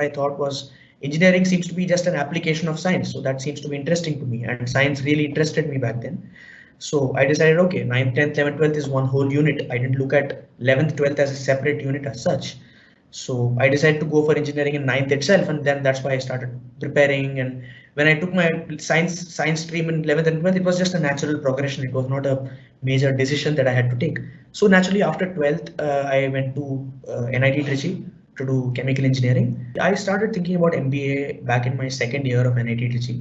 what I thought was engineering seems to be just an application of science. So that seems to be interesting to me, and science really interested me back then. So I decided, okay, 9th, 10th, 11th, 12th is one whole unit. I didn't look at 11th, 12th as a separate unit as such. So I decided to go for engineering in 9th itself, and then that's why I started preparing. And when I took my science stream in 11th and 12th, it was just a natural progression. It was not a major decision that I had to take. So naturally, after 12th, I went to NIT Trichy to do chemical engineering. I started thinking about MBA back in my second year of NIT Trichy.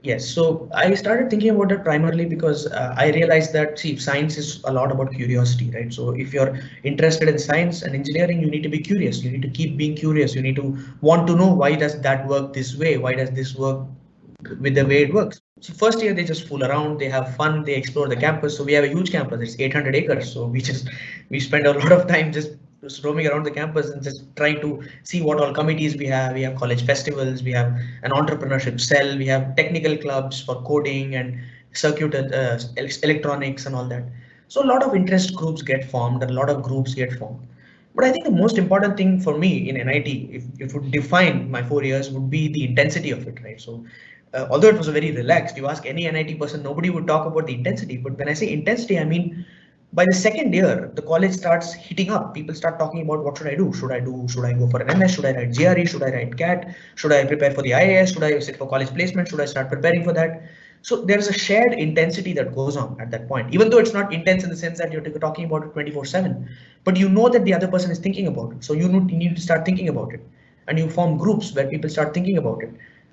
Yes, so I started thinking about it primarily because I realized that, see, science is a lot about curiosity, right? So if you're interested in science and engineering, you need to be curious. You need to keep being curious. You need to want to know, why does that work this way? Why does this work with the way it works? So first year, they just fool around, they have fun, they explore the campus. So we have a huge campus, it's 800 acres. So we spend a lot of time just roaming around the campus and just trying to see what all committees we have. We have college festivals, we have an entrepreneurship cell, we have technical clubs for coding and circuit electronics and all that. So a lot of interest groups get formed, a lot of groups get formed. But I think the most important thing for me in NIT, if would define my 4 years, would be the intensity of it, right? So although it was very relaxed, you ask any NIT person, nobody would talk about the intensity. But when I say intensity, I mean by the second year, the college starts heating up. People start talking about, what should I do? Should I go for an MS? Should I write GRE? Should I write CAT? Should I prepare for the IAS? Should I sit for college placement? Should I start preparing for that? So there's a shared intensity that goes on at that point, even though it's not intense in the sense that you're talking about it 24/7, but you know that the other person is thinking about it. So you need to start thinking about it, and you form groups where people start thinking about it.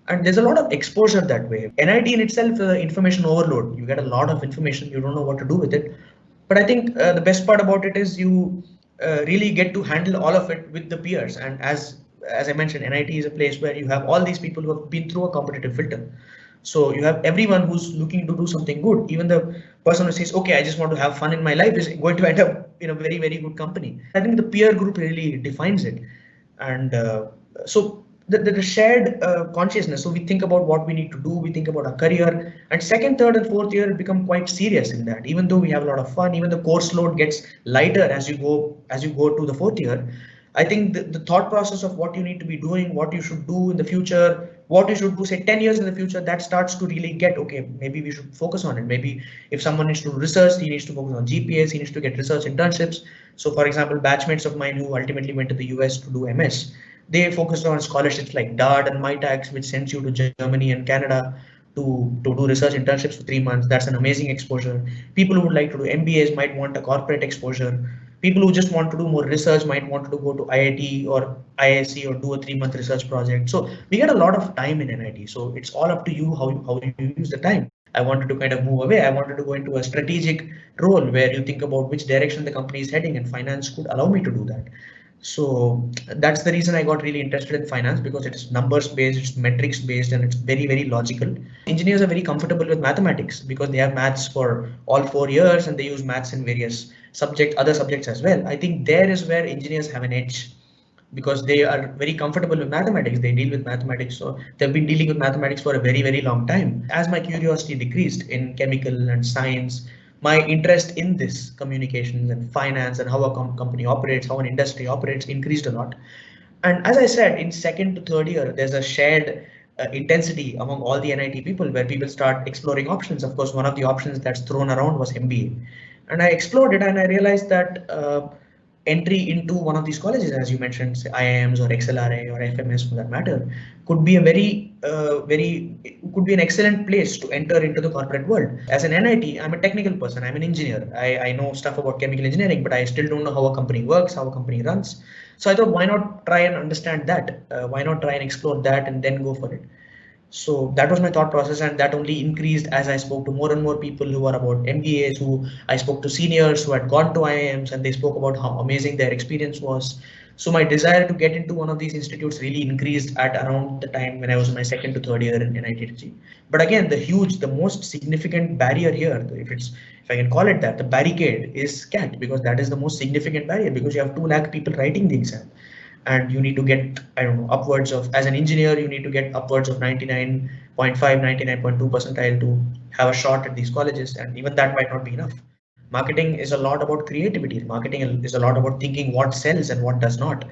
And there's a lot of exposure that way. NIT in itself, information overload. You get a lot of information, you don't know what to do with it. But I think the best part about it is you really get to handle all of it with the peers. And as I mentioned, NIT is a place where you have all these people who have been through a competitive filter. So you have everyone who's looking to do something good. Even the person who says, okay, I just want to have fun in my life, is going to end up in a very, very good company. I think the peer group really defines it. And so the shared consciousness. So we think about what we need to do, we think about our career, and second, third, and fourth year become quite serious in that. Even though we have a lot of fun, even the course load gets lighter as you go to the fourth year. I think the thought process of what you need to be doing, what you should do in the future, what you should do, say 10 years in the future, that starts to really get, okay, maybe we should focus on it. Maybe if someone needs to do research, he needs to focus on GPAs, he needs to get research internships. So for example, batchmates of mine who ultimately went to the US to do MS, they focused on scholarships like DART and MyTax, which sends you to Germany and Canada to do research internships for 3 months. That's an amazing exposure. People who would like to do MBAs might want a corporate exposure. People who just want to do more research might want to go to IIT or IISc or do a 3-month research project. So we get a lot of time in NIT. So it's all up to you how you use the time. I wanted to kind of move away. I wanted to go into a strategic role where you think about which direction the company is heading, and finance could allow me to do that. So that's the reason I got really interested in finance, because it's numbers based, it's metrics based, and it's very, very logical. Engineers are very comfortable with mathematics because they have maths for all 4 years and they use maths in various other subjects as well. I think there is where engineers have an edge, because they are very comfortable with mathematics. They deal with mathematics. So they've been dealing with mathematics for a very, very long time. As my curiosity decreased in chemical and science, my interest in this communications and finance and how a company operates, how an industry operates, increased a lot. And as I said, in second to third year, there's a shared intensity among all the NIT people where people start exploring options. Of course, one of the options that's thrown around was MBA. And I explored it and I realized that entry into one of these colleges, as you mentioned, say IIMs or XLRA or FMS for that matter, could be a could be an excellent place to enter into the corporate world. As an NIT, I'm a technical person, I'm an engineer. I know stuff about chemical engineering, but I still don't know how a company works, how a company runs. So I thought, why not try and understand that? Why not try and explore that and then go for it? So that was my thought process, and that only increased as I spoke to more and more people who are about MBAs, who I spoke to seniors who had gone to IIMs, and they spoke about how amazing their experience was. So my desire to get into one of these institutes really increased at around the time when I was in my second to third year in NIT. But again, the most significant barrier here, if I can call it that, the barricade is CAT, because that is the most significant barrier, because you have 2 lakh people writing the exam. And you need to get, I don't know, upwards of, as an engineer, you need to get upwards of 99.5, 99.2 percentile to have a shot at these colleges. And even that might not be enough. Marketing is a lot about creativity. Marketing is a lot about thinking what sells and what does not.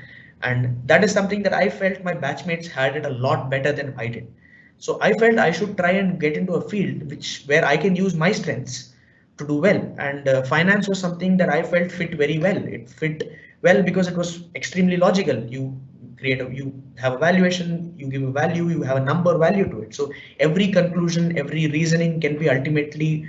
And that is something that I felt my batchmates had it a lot better than I did. So I felt I should try and get into a field where I can use my strengths to do well. And finance was something that I felt fit very well. It fit well because it was extremely logical. You have a valuation, you give a value, you have a number value to it. So every conclusion, every reasoning can be ultimately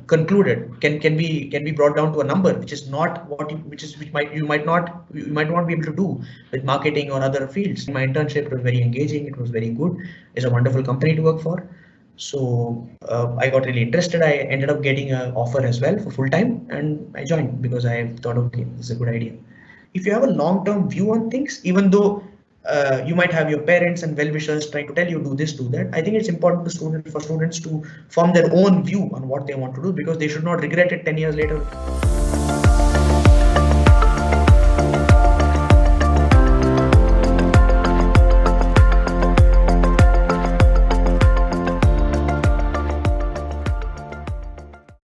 concluded, can be brought down to a number, which is not what which you might not be able to do with marketing or other fields. In my internship, it was very engaging, it was very good. It's a wonderful company to work for. So I got really interested. I ended up getting an offer as well for full time, and I joined because I thought, okay, this is a good idea. If you have a long-term view on things, even though you might have your parents and well-wishers trying to tell you do this, do that, I think it's important for students to form their own view on what they want to do, because they should not regret it 10 years later.